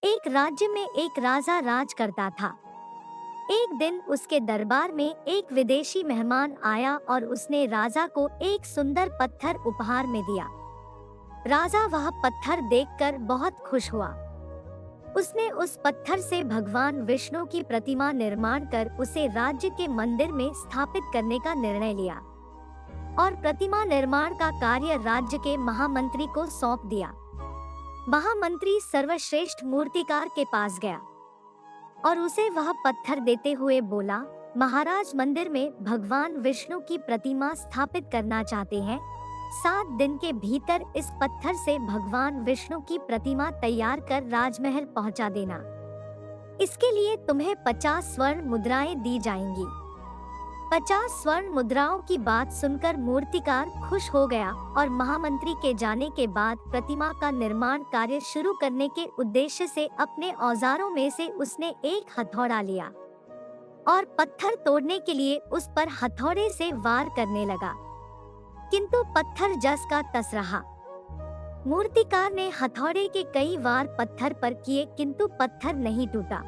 एक राज्य में एक राजा राज करता था। एक दिन उसके दरबार में एक विदेशी मेहमान आया और उसने राजा को एक सुंदर पत्थर उपहार में दिया। राजा वह पत्थर देखकर बहुत खुश हुआ। उसने उस पत्थर से भगवान विष्णु की प्रतिमा निर्माण कर उसे राज्य के मंदिर में स्थापित करने का निर्णय लिया और प्रतिमा निर्माण का कार्य राज्य के महामंत्री को सौंप दिया। महामंत्री सर्वश्रेष्ठ मूर्तिकार के पास गया और उसे वह पत्थर देते हुए बोला, महाराज मंदिर में भगवान विष्णु की प्रतिमा स्थापित करना चाहते हैं। 7 दिन के भीतर इस पत्थर से भगवान विष्णु की प्रतिमा तैयार कर राजमहल पहुंचा देना। इसके लिए तुम्हें 50 स्वर्ण मुद्राएं दी जाएंगी। 50 स्वर्ण मुद्राओं की बात सुनकर मूर्तिकार खुश हो गया और महामंत्री के जाने के बाद प्रतिमा का निर्माण कार्य शुरू करने के उद्देश्य से अपने औजारों में से उसने एक हथौड़ा लिया और पत्थर तोड़ने के लिए उस पर हथौड़े से वार करने लगा, किंतु पत्थर जस का तस रहा। मूर्तिकार ने हथौड़े के कई वार पत्थर पर किए, किंतु पत्थर नहीं टूटा।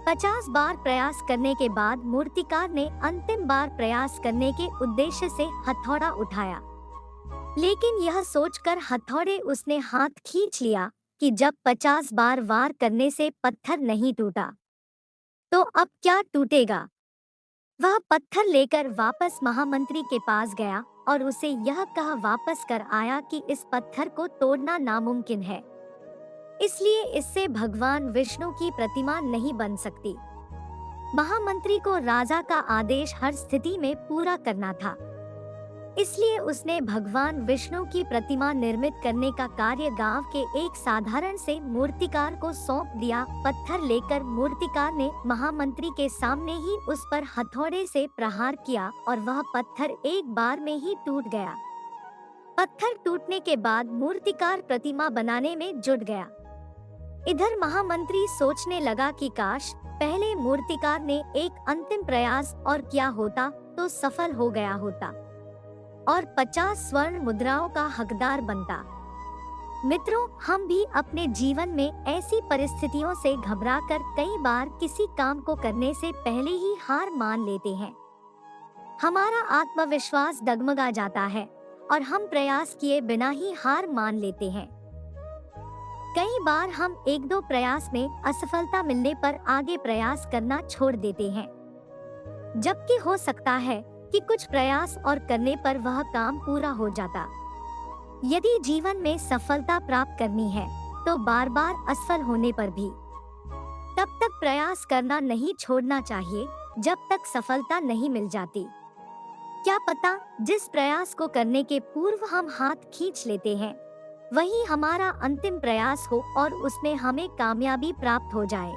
50 बार प्रयास करने के बाद मूर्तिकार ने अंतिम बार प्रयास करने के उद्देश्य से हथौड़ा उठाया, लेकिन यह सोचकर हथौड़े उसने हाथ खींच लिया कि जब 50 बार वार करने से पत्थर नहीं टूटा, तो अब क्या टूटेगा। वह पत्थर लेकर वापस महामंत्री के पास गया और उसे यह कहा वापस कर आया कि इस पत्थर को तोड़ना नामुमकिन है, इसलिए इससे भगवान विष्णु की प्रतिमा नहीं बन सकती। महामंत्री को राजा का आदेश हर स्थिति में पूरा करना था, इसलिए उसने भगवान विष्णु की प्रतिमा निर्मित करने का कार्य गांव के एक साधारण से मूर्तिकार को सौंप दिया। पत्थर लेकर मूर्तिकार ने महामंत्री के सामने ही उस पर हथौड़े से प्रहार किया और वह पत्थर एक बार में ही टूट गया। पत्थर टूटने के बाद मूर्तिकार प्रतिमा बनाने में जुट गया। इधर महामंत्री सोचने लगा कि काश पहले मूर्तिकार ने एक अंतिम प्रयास और किया होता तो सफल हो गया होता और 50 स्वर्ण मुद्राओं का हकदार बनता। मित्रों, हम भी अपने जीवन में ऐसी परिस्थितियों से घबराकर कई बार किसी काम को करने से पहले ही हार मान लेते हैं। हमारा आत्मविश्वास डगमगा जाता है और हम प्रयास किए बिना ही हार मान लेते हैं। कई बार हम 1-2 प्रयास में असफलता मिलने पर आगे प्रयास करना छोड़ देते हैं, जबकि हो सकता है कि कुछ प्रयास और करने पर वह काम पूरा हो जाता। यदि जीवन में सफलता प्राप्त करनी है तो बार बार असफल होने पर भी तब तक प्रयास करना नहीं छोड़ना चाहिए जब तक सफलता नहीं मिल जाती। क्या पता जिस प्रयास को करने के पूर्व हम हाथ खींच लेते हैं वही हमारा अंतिम प्रयास हो और उसमें हमें कामयाबी प्राप्त हो जाए।